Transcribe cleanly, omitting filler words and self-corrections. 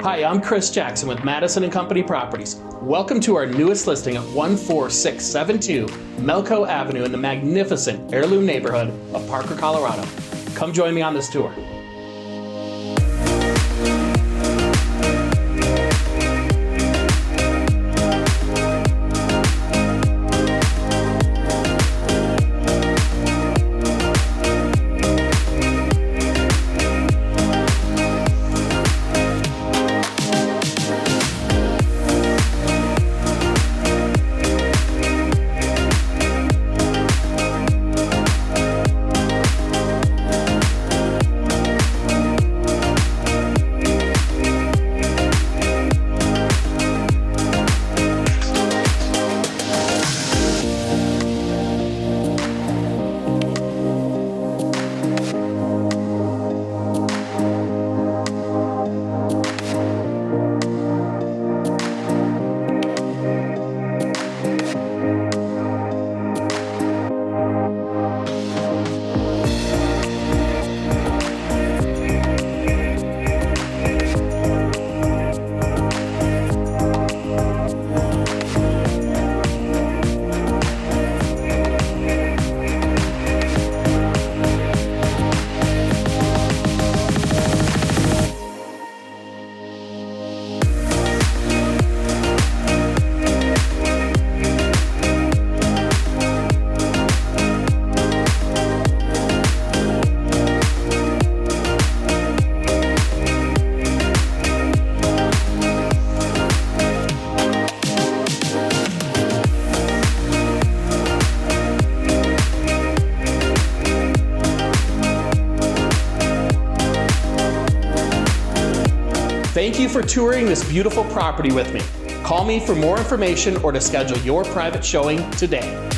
Hi, I'm Chris Jackson with Madison & Company Properties. Welcome to our newest listing at 14672 Melco Avenue in the magnificent Heirloom neighborhood of Parker, Colorado. Come join me on this tour. Thank you for touring this beautiful property with me. Call me for more information or to schedule your private showing today.